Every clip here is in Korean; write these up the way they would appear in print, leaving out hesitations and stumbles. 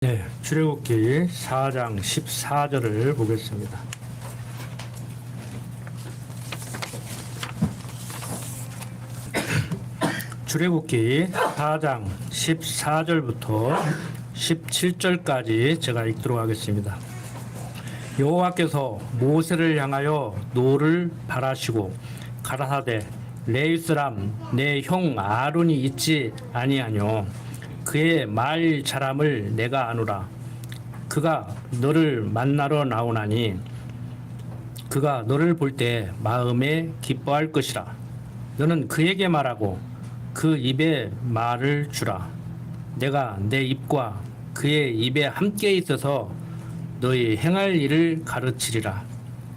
네, 출애굽기 4장 14절을 보겠습니다. 출애굽기 4장 14절부터 17절까지 제가 읽도록 하겠습니다. 여호와께서 모세를 향하여 노를 발하시고 가라사대 레위 사람 내 형 아론이 있지 아니하뇨. 그의 말 잘함을 내가 아노라. 그가 너를 만나러 나오나니 그가 너를 볼 때 마음에 기뻐할 것이라. 너는 그에게 말하고 그 입에 말을 주라. 내가 내 입과 그의 입에 함께 있어서 너희 행할 일을 가르치리라.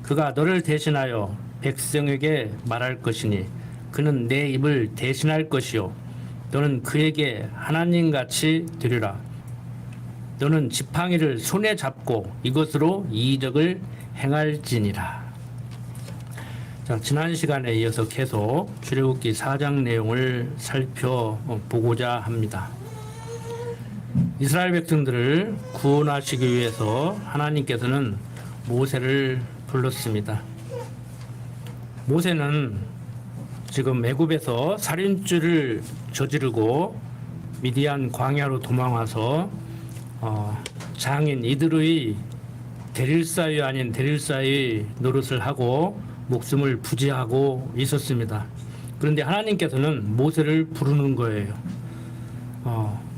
그가 너를 대신하여 백성에게 말할 것이니 그는 내 입을 대신할 것이요 너는 그에게 하나님같이 되리라. 너는 지팡이를 손에 잡고 이것으로 이적을 행할지니라. 자, 지난 시간에 이어서 계속 출애굽기 4장 내용을 살펴보고자 합니다. 이스라엘 백성들을 구원하시기 위해서 하나님께서는 모세를 불렀습니다. 모세는 지금 애굽에서 살인죄를 저지르고 미디안 광야로 도망와서 장인 이드로의 대릴사위 아닌 대릴사의 노릇을 하고 목숨을 부지하고 있었습니다. 그런데 하나님께서는 모세를 부르는 거예요.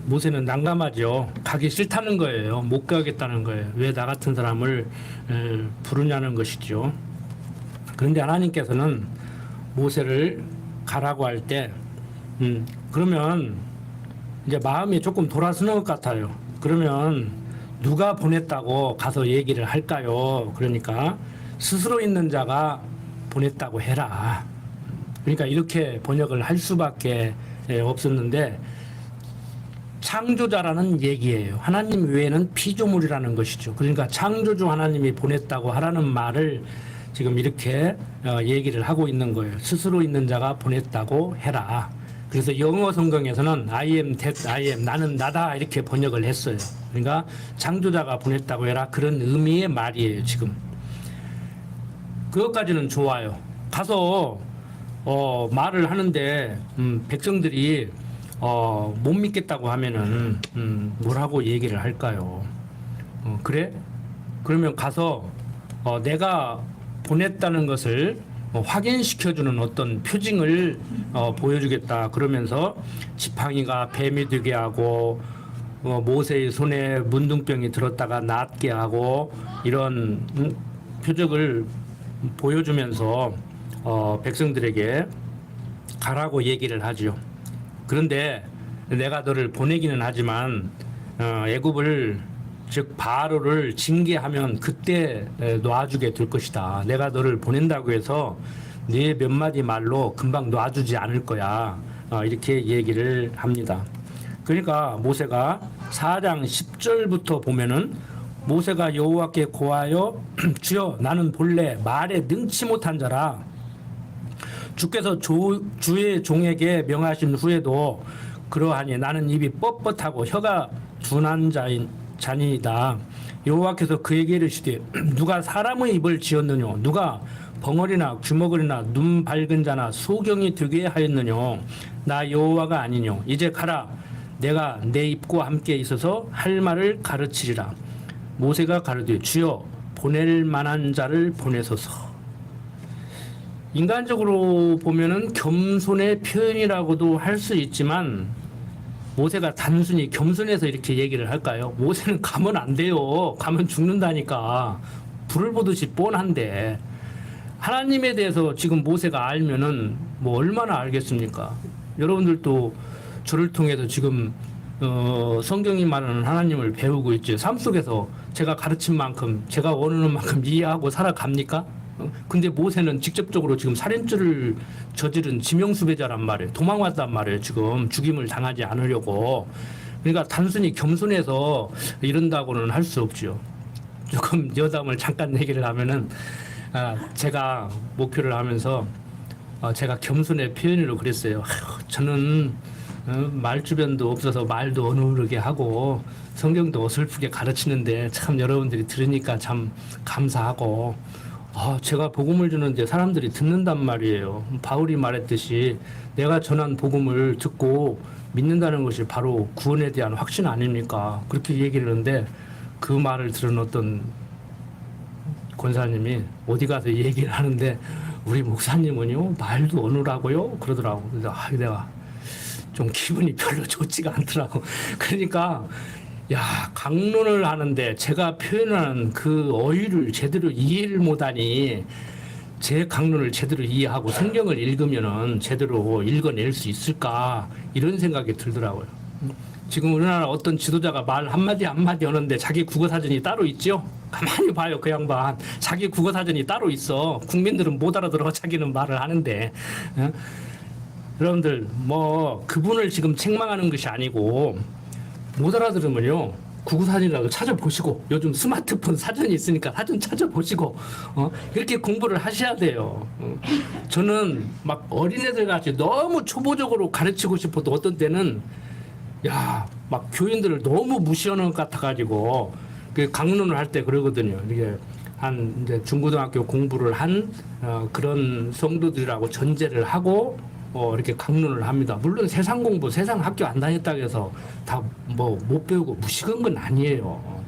모세는 난감하죠. 가기 싫다는 거예요. 못 가겠다는 거예요. 왜 나 같은 사람을 부르냐는 것이죠. 그런데 하나님께서는 모세를 가라고 할 때, 그러면 이제 마음이 조금 돌아서는 것 같아요. 그러면 누가 보냈다고 가서 얘기를 할까요? 그러니까 스스로 있는 자가 보냈다고 해라. 그러니까 이렇게 번역을 할 수밖에 없었는데 창조자라는 얘기예요. 하나님 외에는 피조물이라는 것이죠. 그러니까 창조주 하나님이 보냈다고 하라는 말을 지금 이렇게 얘기를 하고 있는 거예요. 스스로 있는 자가 보냈다고 해라. 그래서 영어 성경에서는 I am that I am, 나는 나다 이렇게 번역을 했어요. 그러니까 창조자가 보냈다고 해라. 그런 의미의 말이에요. 지금 그것까지는 좋아요. 가서 말을 하는데 백성들이 못 믿겠다고 하면은 뭐라고 얘기를 할까요? 그래? 그러면 가서 내가 보냈다는 것을 확인시켜주는 어떤 표징을 보여주겠다. 그러면서 지팡이가 뱀이 되게 하고 모세의 손에 문둥병이 들었다가 낫게 하고 이런 표적을 보여주면서 백성들에게 가라고 얘기를 하죠. 그런데 내가 너를 보내기는 하지만 애굽을 즉 바로를 징계하면 그때 놔주게 될 것이다. 내가 너를 보낸다고 해서 네 몇 마디 말로 금방 놔주지 않을 거야. 이렇게 얘기를 합니다. 그러니까 모세가 4장 10절부터 보면은 모세가 여호와께 고하여 주여 나는 본래 말에 능치 못한 자라 주께서 주의 종에게 명하신 후에도 그러하니 나는 입이 뻣뻣하고 혀가 둔한 자니이다. 여호와께서 그에게 이르시되 누가 사람의 입을 지었느냐 누가 벙어리나 귀머거리나 눈 밝은 자나 소경이 되게 하였느냐 나 여호와가 아니뇨. 이제 가라. 내가 내 입과 함께 있어서 할 말을 가르치리라. 모세가 가르되 주여 보낼 만한 자를 보내소서. 인간적으로 보면은 겸손의 표현이라고도 할 수 있지만 모세가 단순히 겸손해서 이렇게 얘기를 할까요? 모세는 가면 안 돼요. 가면 죽는다니까. 불을 보듯이 뻔한데 하나님에 대해서 지금 모세가 알면은 뭐 얼마나 알겠습니까? 여러분들도 저를 통해서 지금 성경이 말하는 하나님을 배우고 있죠. 삶 속에서 제가 가르친 만큼 제가 원하는 만큼 이해하고 살아갑니까? 근데 모세는 직접적으로 지금 살인죄를 저지른 지명수배자란 말이에요. 도망왔단 말이에요. 지금 죽임을 당하지 않으려고. 그러니까 단순히 겸손해서 이런다고는 할 수 없죠. 조금 여담을 잠깐 얘기를 하면은 제가 목표를 하면서 제가 겸손의 표현으로 그랬어요. 저는 말주변도 없어서 말도 어눌하게 하고 성경도 어설프게 가르치는데 참 여러분들이 들으니까 참 감사하고 제가 복음을 주는데 사람들이 듣는단 말이에요. 바울이 말했듯이 내가 전한 복음을 듣고 믿는다는 것이 바로 구원에 대한 확신 아닙니까? 그렇게 얘기를 하는데 그 말을 들은 어떤 권사님이 어디 가서 얘기를 하는데 우리 목사님은요 말도 어눌하고요 그러더라고. 그래서 내가 좀 기분이 별로 좋지가 않더라고. 그러니까 강론을 하는데 제가 표현하는 그 어휘를 제대로 이해를 못하니 제 강론을 제대로 이해하고 성경을 읽으면은 제대로 읽어낼 수 있을까 이런 생각이 들더라고요. 지금 우리나라 어떤 지도자가 말 한마디 한마디 하는데 자기 국어사전이 따로 있죠? 가만히 봐요, 그 양반. 자기 국어사전이 따로 있어. 국민들은 못 알아들어 자기는 말을 하는데. 여러분들 그분을 지금 책망하는 것이 아니고 못 알아들으면요 국어사전이라도 찾아보시고 요즘 스마트폰 사전이 있으니까 사전 찾아보시고 이렇게 공부를 하셔야 돼요. 저는 막 어린애들 같이 너무 초보적으로 가르치고 싶어도 어떤 때는 막 교인들을 너무 무시하는 것 같아가지고 그 강론을 할 때 그러거든요. 이게 한 이제 중고등학교 공부를 한 그런 성도들이라고 전제를 하고 이렇게 강론을 합니다. 물론 세상 공부, 세상 학교 안 다녔다고 해서 다 못 배우고 무식한 건 아니에요.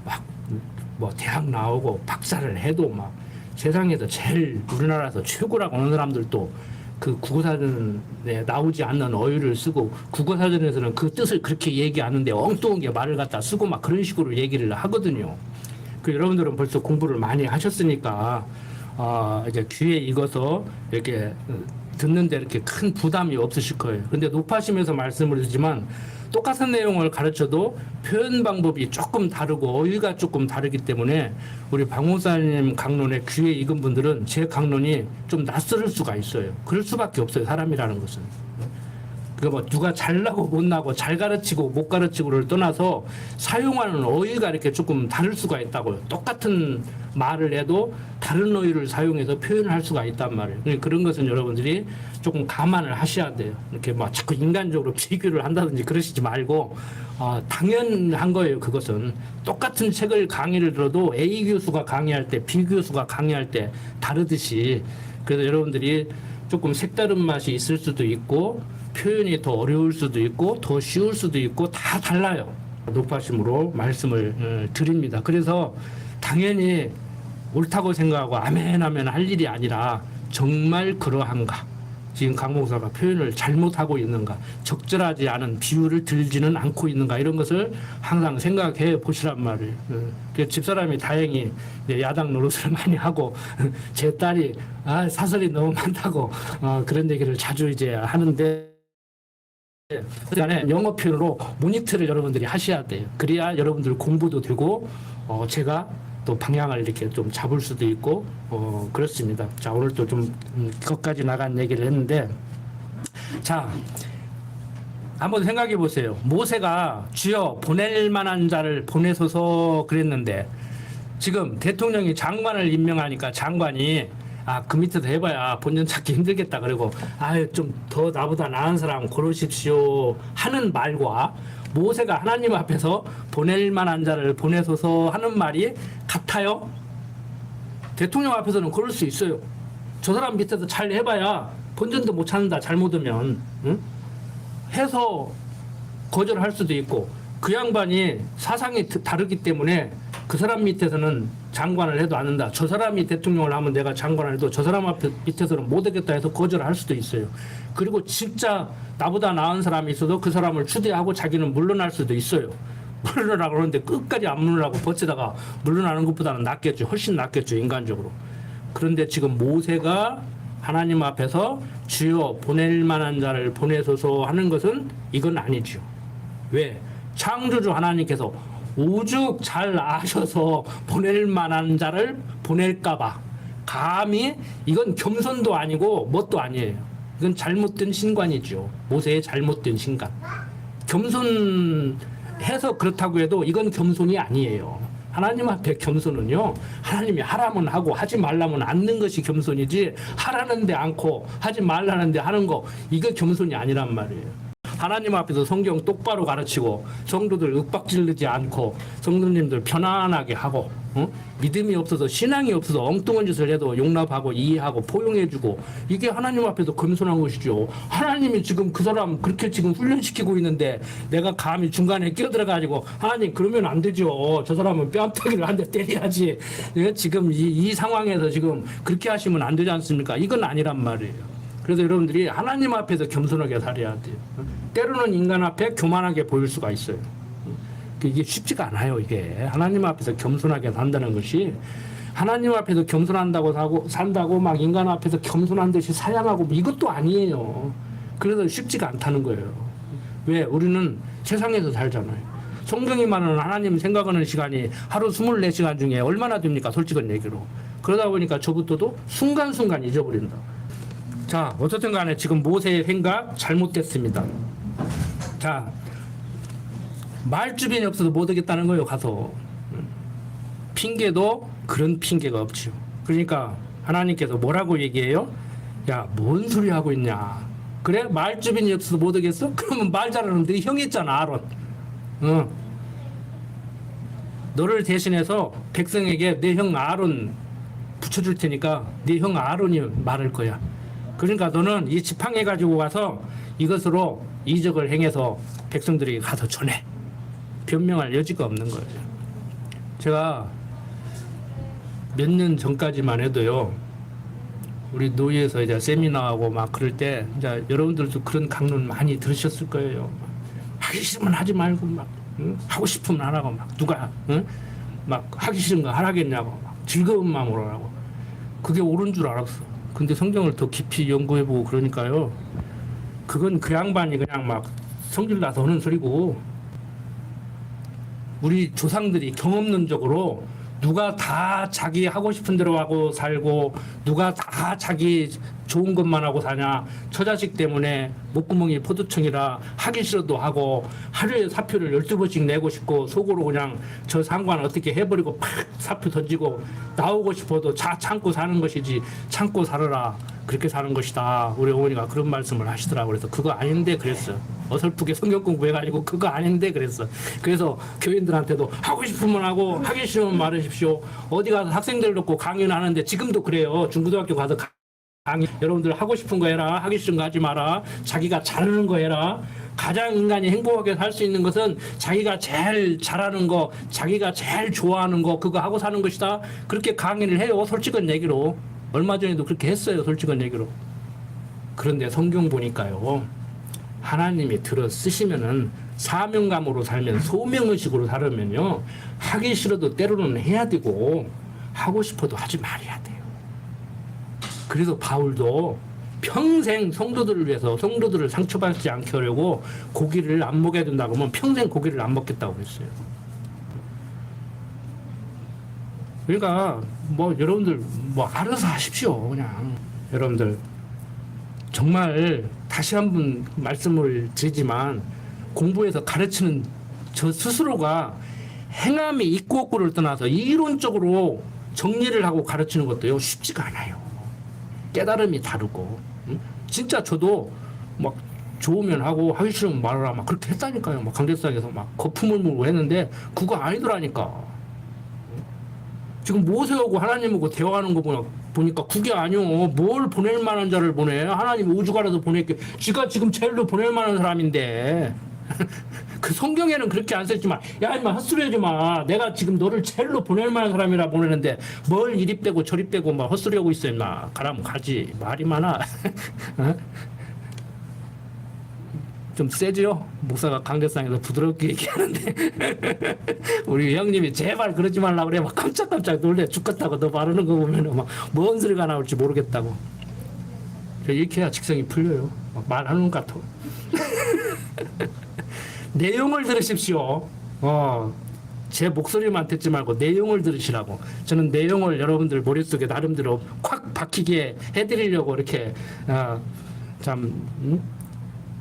막 대학 나오고 박사를 해도 막 세상에서 제일 우리나라에서 최고라고 하는 사람들도 그 국어사전에 나오지 않는 어휘를 쓰고 국어사전에서는 그 뜻을 그렇게 얘기하는데 엉뚱하게 말을 갖다 쓰고 막 그런 식으로 얘기를 하거든요. 그 여러분들은 벌써 공부를 많이 하셨으니까 이제 귀에 익어서 이렇게 듣는데 이렇게 큰 부담이 없으실 거예요. 근데 높아심에서 말씀을 드리지만 똑같은 내용을 가르쳐도 표현 방법이 조금 다르고 어휘가 조금 다르기 때문에 우리 박 목사님 강론에 귀에 익은 분들은 제 강론이 좀 낯설을 수가 있어요. 그럴 수밖에 없어요. 사람이라는 것은. 그러니까 누가 잘나고 못나고 잘 가르치고 못 가르치고를 떠나서 사용하는 어휘가 이렇게 조금 다를 수가 있다고요. 똑같은 말을 해도 다른 어휘를 사용해서 표현을 할 수가 있단 말이에요. 그러니까 그런 것은 여러분들이 조금 감안을 하셔야 돼요. 이렇게 자꾸 인간적으로 비교를 한다든지 그러시지 말고 당연한 거예요. 그것은 똑같은 책을 강의를 들어도 A 교수가 강의할 때 B 교수가 강의할 때 다르듯이 그래서 여러분들이 조금 색다른 맛이 있을 수도 있고 표현이 더 어려울 수도 있고 더 쉬울 수도 있고 다 달라요. 높아심으로 말씀을 드립니다. 그래서 당연히 옳다고 생각하고 아멘 하면 할 일이 아니라 정말 그러한가 지금 강 목사가 표현을 잘못하고 있는가 적절하지 않은 비유를 들지는 않고 있는가 이런 것을 항상 생각해 보시란 말이에요. 집사람이 다행히 야당 노릇을 많이 하고 제 딸이 사설이 너무 많다고 그런 얘기를 자주 이제 하는데 그간에 영어 표현으로 모니터를 여러분들이 하셔야 돼요. 그래야 여러분들 공부도 되고 제가 또 방향을 이렇게 좀 잡을 수도 있고 그렇습니다. 자 오늘 또 좀 끝까지 나간 얘기를 했는데 자 한번 생각해 보세요. 모세가 주여 보낼 만한 자를 보내소서 그랬는데 지금 대통령이 장관을 임명하니까 장관이 그 밑에서 해봐야 본전 찾기 힘들겠다. 그리고 좀 더 나보다 나은 사람 고르십시오 하는 말과 모세가 하나님 앞에서 보낼 만한 자를 보내소서 하는 말이 같아요? 대통령 앞에서는 그럴 수 있어요. 저 사람 밑에서 잘 해봐야 본전도 못 찾는다. 잘못하면 해서 거절할 수도 있고 그 양반이 사상이 다르기 때문에 그 사람 밑에서는 장관을 해도 않는다. 저 사람이 대통령을 하면 내가 장관을 해도 저 사람 앞에 밑에서는 못하겠다 해서 거절할 수도 있어요. 그리고 진짜 나보다 나은 사람이 있어도 그 사람을 추대하고 자기는 물러날 수도 있어요. 물러나라고 그러는데 끝까지 안 물러나고 버티다가 물러나는 것보다는 낫겠죠. 훨씬 낫겠죠. 인간적으로. 그런데 지금 모세가 하나님 앞에서 주여 보낼 만한 자를 보내소서 하는 것은 이건 아니죠. 왜? 창조주 하나님께서 오죽 잘 아셔서 보낼 만한 자를 보낼까봐 감히 이건 겸손도 아니고 뭣도 아니에요. 이건 잘못된 신관이죠. 모세의 잘못된 신관. 겸손해서 그렇다고 해도 이건 겸손이 아니에요. 하나님 앞에 겸손은요, 하나님이 하라면 하고 하지 말라면 않는 것이 겸손이지 하라는데 않고 하지 말라는데 하는 거 이거 겸손이 아니란 말이에요. 하나님 앞에서 성경 똑바로 가르치고 성도들 윽박지르지 않고 성도님들 편안하게 하고 믿음이 없어서 신앙이 없어서 엉뚱한 짓을 해도 용납하고 이해하고 포용해주고 이게 하나님 앞에서 겸손한 것이죠. 하나님이 지금 그 사람 그렇게 지금 훈련시키고 있는데 내가 감히 중간에 끼어들어가지고 하나님 그러면 안 되죠. 저 사람은 뺨때기를 한 대 때려야지. 예? 지금 이 상황에서 지금 그렇게 하시면 안 되지 않습니까? 이건 아니란 말이에요. 그래서 여러분들이 하나님 앞에서 겸손하게 살아야 돼요. 때로는 인간 앞에 교만하게 보일 수가 있어요. 이게 쉽지가 않아요. 이게 하나님 앞에서 겸손하게 산다는 것이 하나님 앞에서 겸손한다고 산다고 막 인간 앞에서 겸손한 듯이 사양하고 이것도 아니에요. 그래서 쉽지가 않다는 거예요. 왜? 우리는 세상에서 살잖아요. 성경이 말하는 하나님 생각하는 시간이 하루 24시간 중에 얼마나 됩니까? 솔직한 얘기로. 그러다 보니까 저부터도 순간순간 잊어버린다. 자, 어쨌든 간에 지금 모세의 행각 잘못됐습니다. 자, 말주변이 없어서 못 오겠다는 거예요. 가서 핑계도 그런 핑계가 없죠. 그러니까 하나님께서 뭐라고 얘기해요? 야, 뭔 소리 하고 있냐? 그래? 말주변이 없어서 못 오겠어? 그러면 말 잘하는 네 형이 있잖아, 아론. 너를 대신해서 백성에게 내 형 아론 붙여줄 테니까 네 형 아론이 말할 거야. 그러니까 너는 이 지팡이 가지고 가서 이것으로 이적을 행해서 백성들에게 가서 전해. 변명할 여지가 없는 거예요. 제가 몇 년 전까지만 해도요, 우리 노예에서 이제 세미나하고 막 그럴 때, 이제 여러분들도 그런 강론 많이 들으셨을 거예요. 하기 싫으면 하지 말고 막, 하고 싶으면 안 하고 막, 누가, 막 하기 싫은 거 하라겠냐고, 막 즐거운 마음으로 하라고. 그게 옳은 줄 알았어. 근데 성경을 더 깊이 연구해보고 그러니까요, 그건 그 양반이 그냥 막 성질 나서 하는 소리고, 우리 조상들이 경험론적으로 누가 다 자기 하고 싶은 대로 하고 살고 누가 다 자기 좋은 것만 하고 사냐. 처자식 때문에 목구멍이 포도청이라 하기 싫어도 하고 하루에 사표를 12번씩 내고 싶고 속으로 그냥 저 상관 어떻게 해버리고 팍 사표 던지고 나오고 싶어도 참고 사는 것이지 참고 살아라. 그렇게 사는 것이다. 우리 어머니가 그런 말씀을 하시더라고요. 그래서 그거 아닌데 그랬어요. 어설프게 성경 공부해가지고 그거 아닌데 그랬어. 그래서 교인들한테도 하고 싶으면 하고 하기 싫으면 말하십시오. 어디 가서 학생들 놓고 강의는 하는데 지금도 그래요. 중고등학교 가서 강의 여러분들 하고 싶은 거 해라. 하기 싫은 거 하지 마라. 자기가 잘하는 거 해라. 가장 인간이 행복하게 살 수 있는 것은 자기가 제일 잘하는 거, 자기가 제일 좋아하는 거 그거 하고 사는 것이다. 그렇게 강의를 해요. 솔직한 얘기로. 얼마 전에도 그렇게 했어요. 솔직한 얘기로. 그런데 성경 보니까요. 하나님이 들어 쓰시면은 사명감으로 살면 소명의식으로 살으면요. 하기 싫어도 때로는 해야 되고 하고 싶어도 하지 말아야 돼요. 그래서 바울도 평생 성도들을 위해서 성도들을 상처받지 않게 하려고 고기를 안 먹여야 된다고 하면 평생 고기를 안 먹겠다고 했어요. 그러니까 뭐 여러분들 뭐 알아서 하십시오. 그냥 여러분들 정말 다시 한번 말씀을 드리지만 공부해서 가르치는 저 스스로가 행함이 있고 없고를 떠나서 이론적으로 정리를 하고 가르치는 것도요 쉽지가 않아요. 깨달음이 다르고 진짜 저도 막 좋으면 하고 하기 싫으면 말하라 막 그렇게 했다니까요. 막 강대상에서 막 거품을 물고 했는데 그거 아니더라니까. 지금 모세하고 하나님하고 대화하는 거 보니까 그게 아니오. 뭘 보낼 만한 자를 보내. 하나님 우주가라도 보낼게. 지가 지금 제일로 보낼 만한 사람인데. 그 성경에는 그렇게 안 써있지만 야 임마 헛소리 하지 마. 내가 지금 너를 제일로 보낼 만한 사람이라 보내는데 뭘 이리 빼고 저리 빼고 막 헛소리 하고 있어 임마. 가라면 가지. 말이 많아. 어? 좀 세지요? 목사가 강대상에서 부드럽게 얘기하는데 우리 형님이 제발 그러지 말라고 그래. 막 깜짝깜짝 놀래 죽겠다고 너 바르는 거 보면 막 뭔 소리가 나올지 모르겠다고. 이렇게 해야 직성이 풀려요. 막 말하는 것 같아. 내용을 들으십시오. 제 목소리만 듣지 말고 내용을 들으시라고. 저는 내용을 여러분들 머릿속에 나름대로 콱 박히게 해드리려고 이렇게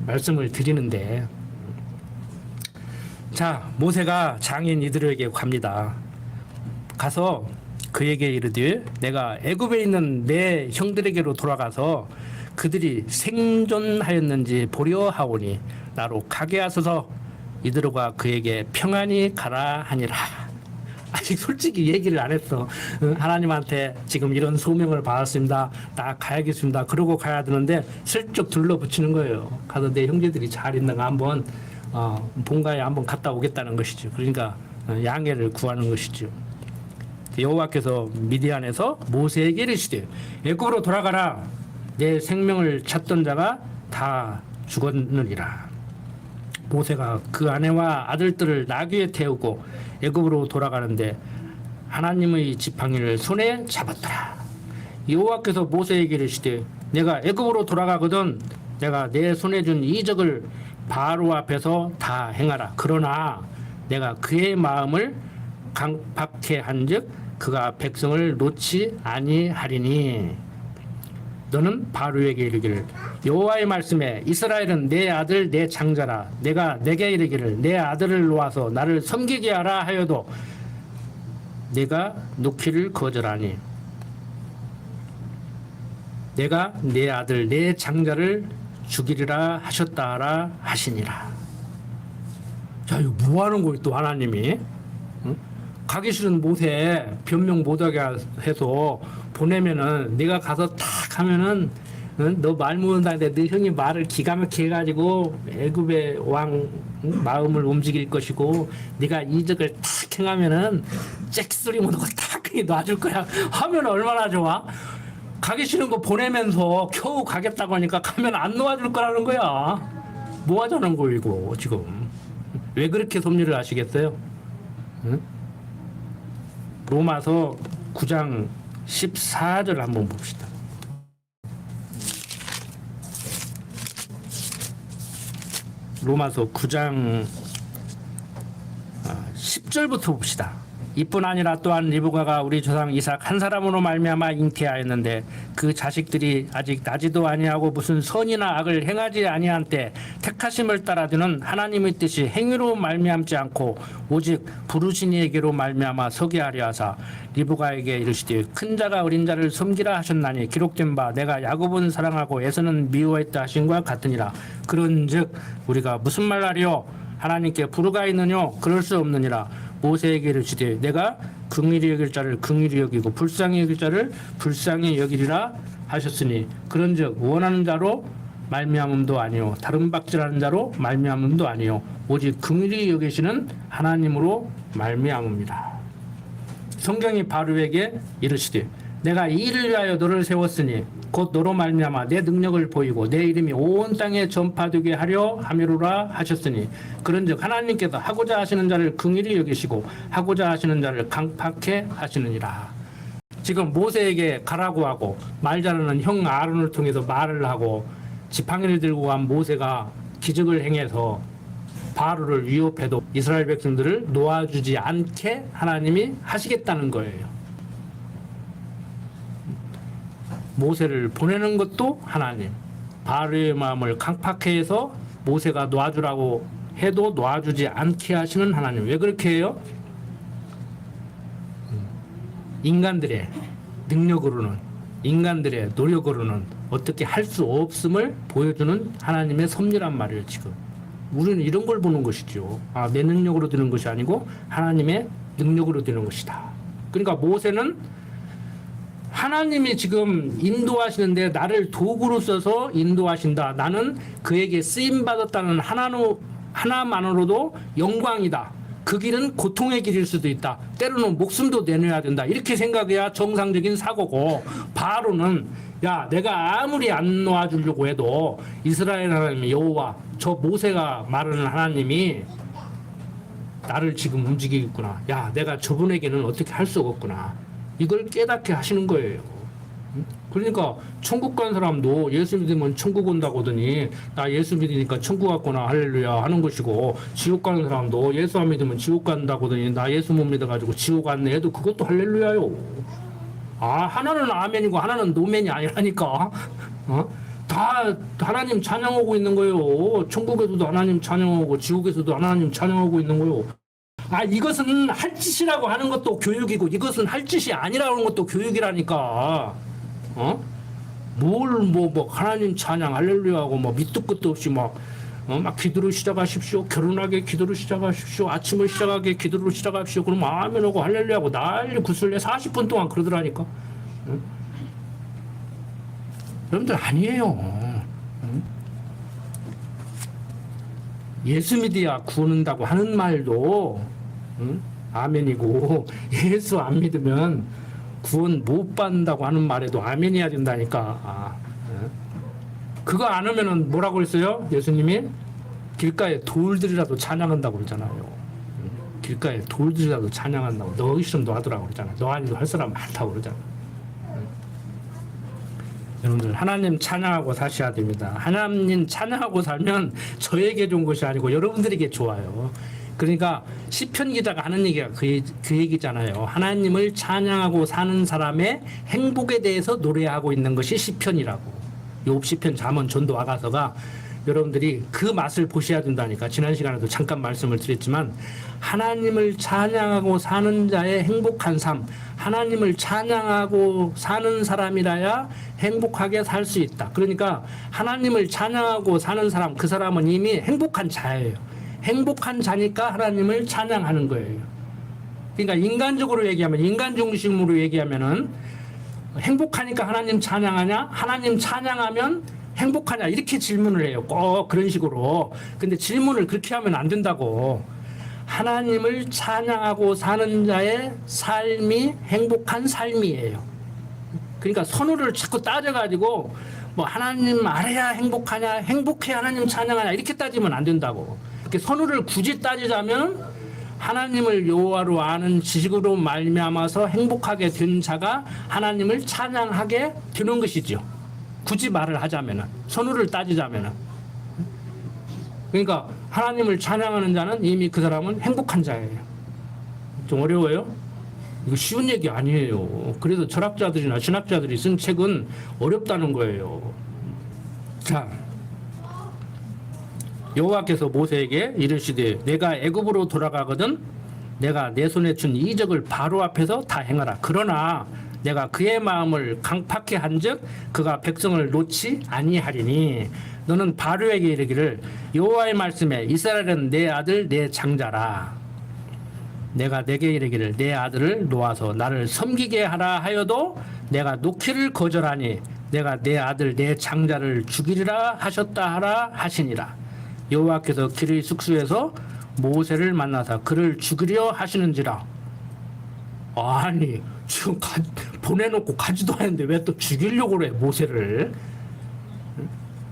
말씀을 드리는데, 자 모세가 장인 이들에게 갑니다. 가서 그에게 이르되 내가 애굽에 있는 내 형들에게로 돌아가서 그들이 생존하였는지 보려 하오니 나로 가게 하소서. 이드로가 그에게 평안히 가라 하니라. 아직 솔직히 얘기를 안 했어. 하나님한테 지금 이런 소명을 받았습니다. 나 가야겠습니다. 그러고 가야 되는데 슬쩍 둘러붙이는 거예요. 가서 내 형제들이 잘 있는가 한번 본가에 한번 갔다 오겠다는 것이죠. 그러니까 양해를 구하는 것이죠. 여호와께서 미디안에서 모세에게 이르시되 애굽으로 돌아가라. 내 생명을 찾던 자가 다 죽었느니라. 모세가 그 아내와 아들들을 나귀에 태우고 애굽으로 돌아가는데 하나님의 지팡이를 손에 잡았더라. 여호와께서 모세에게 이르시되 내가 애굽으로 돌아가거든 내가 내 손에 준 이적을 바로 앞에서 다 행하라. 그러나 내가 그의 마음을 강팍해 한즉 그가 백성을 놓지 아니하리니 너는 바로에게 이르기를 여호와의 말씀에 이스라엘은 내 아들 내 장자라. 내가 내게 이르기를 내 아들을 놓아서 나를 섬기게 하라 하여도 내가 놓기를 거절하니 내가 내 아들 내 장자를 죽이리라 하셨다라 하시니라. 자, 이거 뭐 하는 거예요 또 하나님이? 응? 가기 싫은 모세 변명 못하게 해서 보내면은 네가 가서 탁 하면은 너 말 못한다는데 너 형이 말을 기가 막히게 해가지고 애굽의 왕 마음을 움직일 것이고 네가 이적을 탁 행하면은 잭소리 못하고 탁 놔줄 거야 하면 얼마나 좋아? 가기 싫은 거 보내면서 겨우 가겠다고 하니까 가면 안 놓아줄 거라는 거야. 뭐 하자는 거 이거 지금. 왜 그렇게 섭리를 하시겠어요? 응? 로마서 9장 14절 한번 봅시다. 로마서 9장 10절부터 봅시다. 이뿐 아니라 또한 리브가가 우리 조상 이삭 한 사람으로 말미암아 잉태하였는데 그 자식들이 아직 나지도 아니하고 무슨 선이나 악을 행하지 아니한 때 택하심을 따라주는 하나님의 뜻이 행위로 말미암지 않고 오직 부르신 이에게로 말미암아 서게 하려 하사 리브가에게 이르시되 큰 자가 어린 자를 섬기라 하셨나니 기록된 바 내가 야곱은 사랑하고 에서는 미워했다 하신과 같으니라. 그런즉 우리가 무슨 말 하리요? 하나님께 부르가 있느뇨? 그럴 수 없느니라. 모세에게 이르시되 내가 긍휼히 여길 자를 긍휼히 여기고 불쌍히 여길 자를 불쌍히 여기리라 하셨으니 그런즉 원하는 자로 말미암음도 아니요 다른 박질하는 자로 말미암음도 아니요 오직 긍휼히 여기시는 하나님으로 말미암음이라. 성경이 바로에게 이르시되 내가 이 일을 위하여 너를 세웠으니 곧 너로 말미암아 내 능력을 보이고 내 이름이 온 땅에 전파되게 하려 함이로라 하셨으니 그런즉 하나님께서 하고자 하시는 자를 긍휼히 여기시고 하고자 하시는 자를 강팍해 하시느니라. 지금 모세에게 가라고 하고 말 잘하는 형 아론을 통해서 말을 하고 지팡이를 들고 간 모세가 기적을 행해서 바로를 위협해도 이스라엘 백성들을 놓아주지 않게 하나님이 하시겠다는 거예요. 모세를 보내는 것도 하나님, 바로의 마음을 강팍해 해서 모세가 놓아주라고 해도 놓아주지 않게 하시는 하나님. 왜 그렇게 해요? 인간들의 능력으로는, 인간들의 노력으로는 어떻게 할 수 없음을 보여주는 하나님의 섭리란 말이에요. 지금 우리는 이런 걸 보는 것이죠. 내 능력으로 되는 것이 아니고 하나님의 능력으로 되는 것이다. 그러니까 모세는 하나님이 지금 인도하시는데 나를 도구로 써서 인도하신다. 나는 그에게 쓰임받았다는 하나만으로도 영광이다. 그 길은 고통의 길일 수도 있다. 때로는 목숨도 내놔야 된다. 이렇게 생각해야 정상적인 사고고, 바로는 야, 내가 아무리 안 놓아주려고 해도 이스라엘 하나님 여호와, 저 모세가 말하는 하나님이 나를 지금 움직이겠구나. 야, 내가 저분에게는 어떻게 할 수가 없구나. 이걸 깨닫게 하시는 거예요. 그러니까 천국 간 사람도 예수 믿으면 천국 온다고 하더니 나 예수 믿으니까 천국 갔구나 할렐루야 하는 것이고, 지옥 가는 사람도 예수 안 믿으면 지옥 간다고 하더니 나 예수 못 믿어가지고 지옥 갔네 해도 그것도 할렐루야요. 하나는 아멘이고 하나는 노멘이 아니라니까. 다 하나님 찬양하고 있는 거예요. 천국에서도 하나님 찬양하고 지옥에서도 하나님 찬양하고 있는 거예요. 이것은 할 짓이라고 하는 것도 교육이고 이것은 할 짓이 아니라고 하는 것도 교육이라니까. 뭐 하나님 찬양 할렐루야하고 뭐 밑도 끝도 없이 막 기도로 시작하십시오. 결혼하게 기도로 시작하십시오. 아침을 시작하게 기도로 시작하십시오. 그럼 아멘하고 할렐루야하고 난리 구슬내 40분 동안 그러더라니까. 응? 여러분들 아니에요. 응? 예수 믿어야 구원한다고 하는 말도 응? 아멘이고 예수 안 믿으면 구원 못 받는다고 하는 말에도 아멘이야 된다니까. 응? 그거 안 하면은 뭐라고 그랬어요? 예수님이 길가에 돌들이라도 찬양한다고 그러잖아요. 응? 길가에 돌들이라도 찬양한다고. 너 있으면 하더라고 그러잖아. 너 아니도 할 사람 많다고 그러잖아. 여러분들 하나님 찬양하고 사셔야 됩니다. 하나님 찬양하고 살면 저에게 좋은 것이 아니고 여러분들에게 좋아요. 그러니까 시편 기자가 하는 얘기가 그 얘기잖아요. 하나님을 찬양하고 사는 사람의 행복에 대해서 노래하고 있는 것이 시편이라고. 욥 시편 잠언 전도 아가서가 여러분들이 그 맛을 보셔야 된다니까. 지난 시간에도 잠깐 말씀을 드렸지만 하나님을 찬양하고 사는 자의 행복한 삶, 하나님을 찬양하고 사는 사람이라야 행복하게 살 수 있다. 그러니까 하나님을 찬양하고 사는 사람, 그 사람은 이미 행복한 자예요. 행복한 자니까 하나님을 찬양하는 거예요. 그러니까 인간적으로 얘기하면, 인간 중심으로 얘기하면은 행복하니까 하나님 찬양하냐? 하나님 찬양하면 행복하냐? 이렇게 질문을 해요. 꼭 그런 식으로. 근데 질문을 그렇게 하면 안 된다고. 하나님을 찬양하고 사는 자의 삶이 행복한 삶이에요. 그러니까 선호를 자꾸 따져가지고 뭐 하나님 아래야 행복하냐, 행복해 하나님 찬양하냐 이렇게 따지면 안 된다고. 이렇게 선호를 굳이 따지자면 하나님을 여호와로 아는 지식으로 말미암아서 행복하게 된 자가 하나님을 찬양하게 되는 것이죠. 굳이 말을 하자면은, 선호를 따지자면은. 그러니까 하나님을 찬양하는 자는 이미 그 사람은 행복한 자예요. 좀 어려워요? 이거 쉬운 얘기 아니에요. 그래서 철학자들이나 신학자들이 쓴 책은 어렵다는 거예요. 자, 여호와께서 모세에게 이르시되 내가 애굽으로 돌아가거든 내가 내 손에 준 이적을 바로 앞에서 다 행하라. 그러나 내가 그의 마음을 강팍해 한즉 그가 백성을 놓지 아니하리니 너는 바로에게 이르기를 여호와의 말씀에 이스라엘은 내 아들 내 장자라. 내가 내게 이르기를 내 아들을 놓아서 나를 섬기게 하라 하여도 내가 놓기를 거절하니 내가 내 아들 내 장자를 죽이리라 하셨다 하라 하시니라. 여호와께서 길의 숙소에서 모세를 만나사 그를 죽이려 하시는지라. 아니 지금 보내놓고 가지도 않았는데 왜 또 죽이려고 그래 모세를.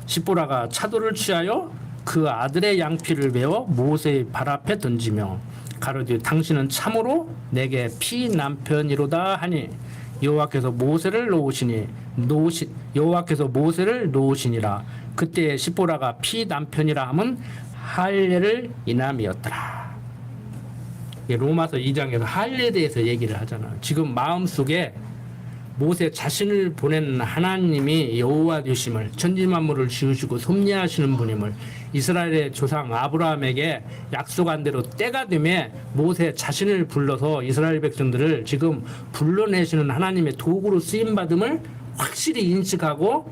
십보라가 차도를 취하여 그 아들의 양피를 베어 모세의 발 앞에 던지며 가로되 당신은 참으로 내게 피 남편이로다 하니 여호와께서 모세를 놓으시니라. 그때 십보라가 피 남편이라 함은 할례를 인함이었더라. 로마서 2장에서 할례에 대해서 얘기를 하잖아. 지금 마음속에 모세 자신을 보낸 하나님이 여호와 되심을, 천지만물을 지으시고 섭리하시는 분임을, 이스라엘의 조상 아브라함에게 약속한 대로 때가 되면 모세 자신을 불러서 이스라엘 백성들을 지금 불러내시는 하나님의 도구로 쓰임받음을 확실히 인식하고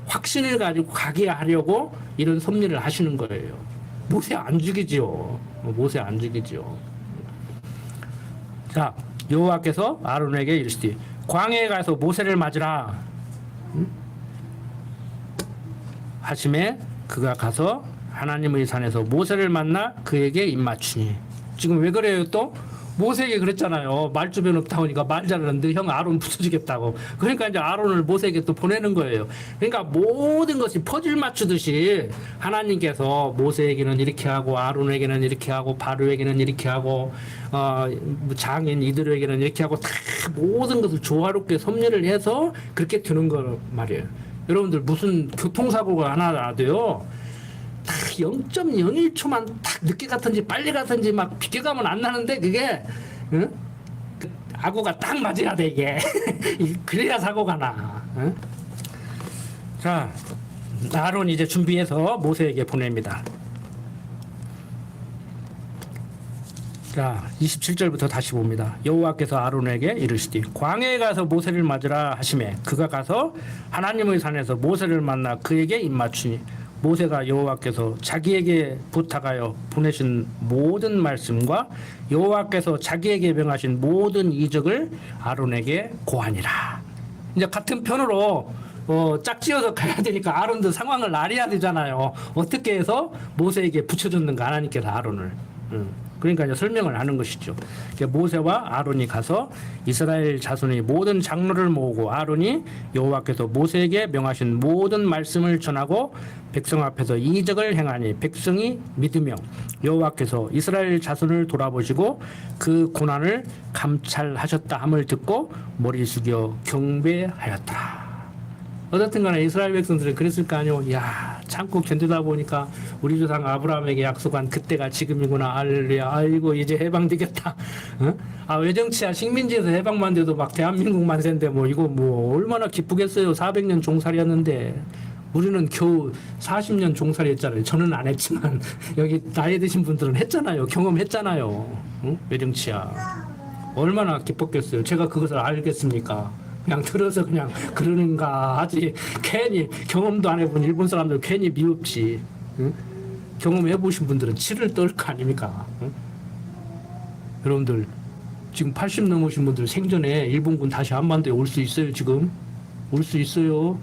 확신을 가지고 가게 하려고 이런 섭리를 하시는 거예요. 모세 안 죽이지요. 모세 안 죽이지요. 자, 여호와께서 아론에게 이르시되 광야에 가서 모세를 맞으라 하심에 그가 가서 하나님의 산에서 모세를 만나 그에게 입맞추니. 지금 왜 그래요? 또 모세에게 그랬잖아요. 말주변 없다 보니까 말 잘하는데 형 아론 부서지겠다고. 그러니까 이제 아론을 모세에게 또 보내는 거예요. 그러니까 모든 것이 퍼즐 맞추듯이 하나님께서 모세에게는 이렇게 하고 아론에게는 이렇게 하고 바로에게는 이렇게 하고 장인 이들에게는 이렇게 하고 다 모든 것을 조화롭게 섭리를 해서 그렇게 되는 거 말이에요. 여러분들 무슨 교통사고가 하나 나도요. 딱 0.01초만 딱 늦게 갔든지 빨리 갔든지 막 비교감은 안 나는데 그게 응? 아고가 딱 맞아야 돼 이게. 그래야 사고가 나. 응? 자, 아론 이제 준비해서 모세에게 보냅니다. 자, 27절부터 다시 봅니다. 여호와께서 아론에게 이르시되 광야에 가서 모세를 맞으라 하시매 그가 가서 하나님의 산에서 모세를 만나 그에게 입맞추니 모세가 여호와께서 자기에게 부탁하여 보내신 모든 말씀과 여호와께서 자기에게 명하신 모든 이적을 아론에게 고하니라. 이제 같은 편으로 짝지어서 가야 되니까 아론도 상황을 알아야 되잖아요. 어떻게 해서 모세에게 붙여줬는가 하나님께서 아론을. 그러니까 이제 설명을 하는 것이죠. 모세와 아론이 가서 이스라엘 자손의 모든 장로를 모으고 아론이 여호와께서 모세에게 명하신 모든 말씀을 전하고 백성 앞에서 이적을 행하니 백성이 믿으며 여호와께서 이스라엘 자손을 돌아보시고 그 고난을 감찰하셨다 함을 듣고 머리 숙여 경배하였더라. 어떻든 간에 이스라엘 백성들은 그랬을 거 아니오. 야, 참고 견디다 보니까 우리 조상 아브라함에게 약속한 그때가 지금이구나. 할렐루야. 아이고 이제 해방되겠다. 어? 아, 외정치야 식민지에서 해방만 돼도 막 대한민국 만세인데 뭐 이거 뭐 얼마나 기쁘겠어요. 400년 종살이였는데 우리는 겨우 40년 종살이 했잖아요. 저는 안 했지만 여기 나이 드신 분들은 했잖아요. 경험했잖아요. 응? 외정치야 얼마나 기뻤겠어요. 제가 그것을 알겠습니까? 그냥 들어서 그냥 그러는가 하지. 괜히 경험도 안 해본 일본 사람들 괜히 미흡지. 응? 경험해 보신 분들은 치를 떨 거 아닙니까? 응? 여러분들 지금 80 넘으신 분들 생전에 일본군 다시 한반도에 올 수 있어요. 지금 올 수 있어요.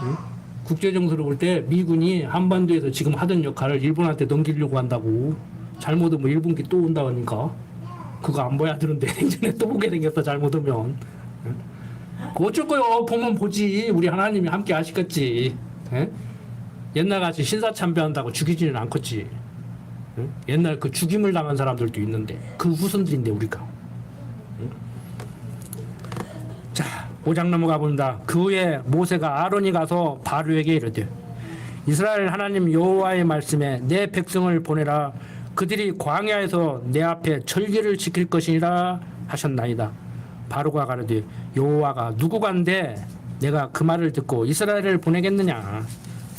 응? 국제정세로 볼 때 미군이 한반도에서 지금 하던 역할을 일본한테 넘기려고 한다고. 잘못 오면 일본기 또 온다고 하니까 그거 안 봐야 되는데 생전에 또 보게 생겼어. 잘못 오면. 응? 어쩔 거요. 보면 보지. 우리 하나님이 함께 하시겠지. 에? 옛날같이 신사참배한다고 죽이지는 않겠지. 에? 옛날 그 죽임을 당한 사람들도 있는데 그 후손들인데 우리가. 에? 자, 5장 넘어가 봅니다. 그 후에 모세가 아론이 가서 바로에게 이르되 이스라엘 하나님 여호와의 말씀에 내 백성을 보내라. 그들이 광야에서 내 앞에 절기를 지킬 것이니라 하셨나이다. 바로가 가로되 여호와가 누구간데 내가 그 말을 듣고 이스라엘을 보내겠느냐.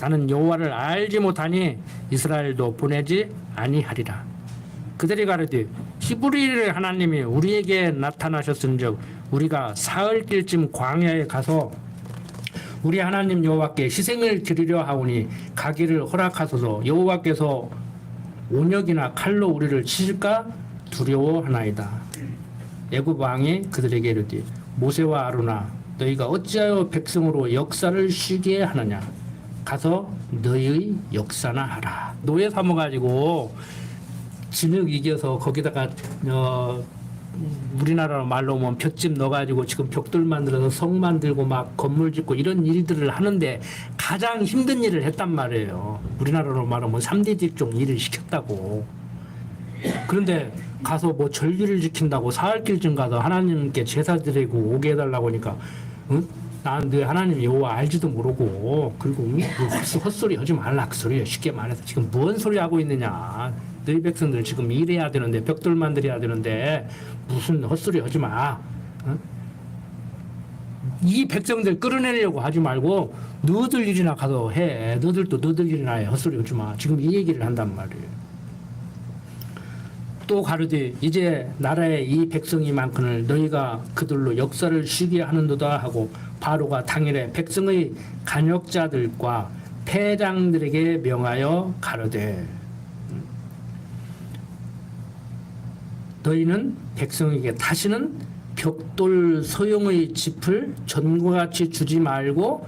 나는 여호와를 알지 못하니 이스라엘도 보내지 아니하리라. 그들이 가로되 히브리일 하나님이 우리에게 나타나셨은즉 우리가 사흘길쯤 광야에 가서 우리 하나님 여호와께 희생을 드리려 하오니 가기를 허락하소서. 여호와께서 온역이나 칼로 우리를 치실까 두려워하나이다. 애굽 왕이 그들에게 이르되 모세와 아론아 너희가 어찌하여 백성으로 역사를 쉬게 하느냐. 가서 너희의 역사나 하라. 노예 삼아가지고 진흙 이겨서 거기다가 우리나라 말로 하면 볏짚 넣어가지고 지금 벽돌 만들어서 성 만들고 막 건물 짓고 이런 일들을 하는데 가장 힘든 일을 했단 말이에요. 우리나라로 말하면 3대 직종 일을 시켰다고. 그런데 가서 뭐 절기를 지킨다고 사흘길쯤 가서 하나님께 제사 드리고 오게 해달라고 하니까 응? 난 너 하나님 여호와 알지도 모르고 그리고 헛소리 하지 말라 그 소리야. 쉽게 말해서 지금 뭔 소리 하고 있느냐. 너희 백성들 지금 일해야 되는데 벽돌 만들어야 되는데 무슨 헛소리 하지 마. 응? 이 백성들 끌어내려고 하지 말고 너들 일이나 가서 해. 너들도 너들 일이나 해. 헛소리 하지 마. 지금 이 얘기를 한단 말이에요. 또 가르되 이제 나라의 이 백성이 많거늘 너희가 그들로 역사를 쉬게 하는도다 하고 바로가 당일에 백성의 간역자들과 패장들에게 명하여 가르되 너희는 백성에게 다시는 벽돌 소용의 짚을 전과 같이 주지 말고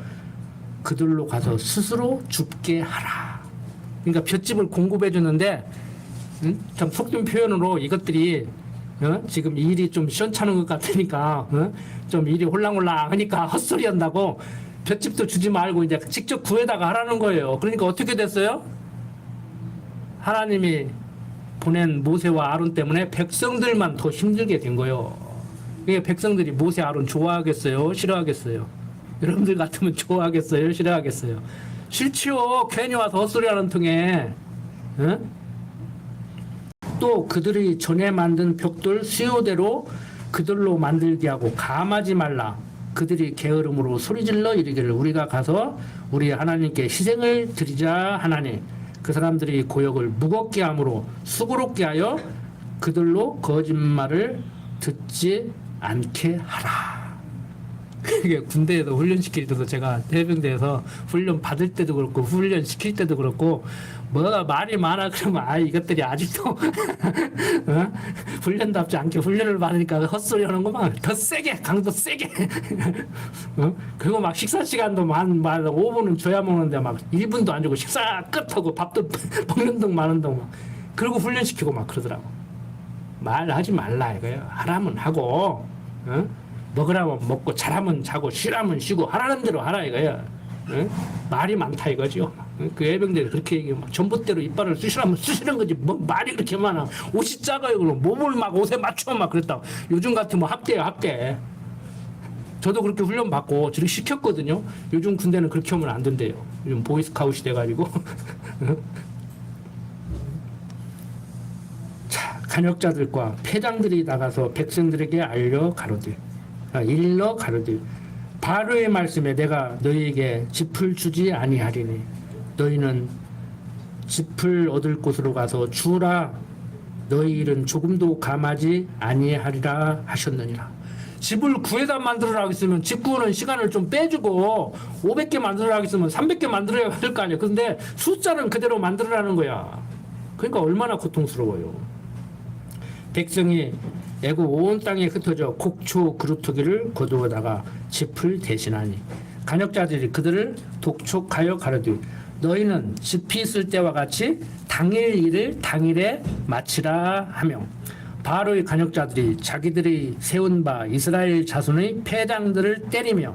그들로 가서 스스로 줍게 하라. 그러니까 볏짚을 공급해 주는데 참 속된 표현으로 이것들이 지금 일이 좀 시원찮은 것 같으니까 좀 일이 홀랑홀랑 하니까 헛소리 한다고 볏짚도 주지 말고 이제 직접 구해다가 하라는 거예요. 그러니까 어떻게 됐어요? 하나님이 보낸 모세와 아론 때문에 백성들만 더 힘들게 된 거예요. 그게 백성들이 모세 아론 좋아하겠어요? 싫어하겠어요? 여러분들 같으면 좋아하겠어요? 싫어하겠어요? 싫지요. 괜히 와서 헛소리하는 통에. 또 그들이 전에 만든 벽돌 수요대로 그들로 만들게 하고 감하지 말라. 그들이 게으름으로 소리질러 이르기를 우리가 가서 우리 하나님께 희생을 드리자 하나니 그 사람들이 고역을 무겁게 함으로 수고롭게 하여 그들로 거짓말을 듣지 않게 하라. 그게 군대에서 훈련시킬 때도 제가 해병대에서 훈련 받을 때도 그렇고 훈련 시킬 때도 그렇고 뭐가 말이 많아 그러면 이것들이 아직도 어? 훈련답지 않게 훈련을 받으니까 헛소리 하는구만. 더 세게 강도 세게 어? 그리고 막 식사 시간도 막 5분은 줘야 먹는데 막 1분도 안 주고 식사 끝하고 밥도 먹는 동 마는 동 막 그리고 훈련시키고 막 그러더라고. 말하지 말라 이거예요. 하라면 하고 어? 먹으라면 먹고 자라면 자고 쉬라면 쉬고 하라는 대로 하라 이거야. 응? 말이 많다 이거죠. 그 해병대들 그렇게 얘기해. 전봇대로 이빨을 쑤시라면 쑤시는 거지. 뭐 말이 그렇게 많아. 옷이 작아요. 그럼 몸을 막 옷에 맞춰 막 그랬다고. 요즘 같으면 합대야 합대. 저도 그렇게 훈련 받고 저렇게 시켰거든요. 요즘 군대는 그렇게 하면 안 된대요. 요즘 보이스카웃이 돼가지고. 자, 간역자들과 패장들이 나가서 백성들에게 알려 가로되. 일러 가로되 바로의 말씀에 내가 너희에게 짚을 주지 아니하리니 너희는 짚을 얻을 곳으로 가서 주라 너희 일은 조금도 감하지 아니하리라 하셨느니라. 집을 구해다 만들어라고 했으면 집 구하는 시간을 좀 빼주고 500개 만들어라고 했으면 300개 만들어야 할 거 아니야. 근데 숫자는 그대로 만들어라는 거야. 그러니까 얼마나 고통스러워요. 백성이 애굽 온 땅에 흩어져 곡초 그루터기를 거두어다가 짚을 대신하니 간역자들이 그들을 독촉하여 가로되 너희는 짚이 있을 때와 같이 당일 일을 당일에 마치라 하며 바로의 간역자들이 자기들이 세운 바 이스라엘 자손의 패장들을 때리며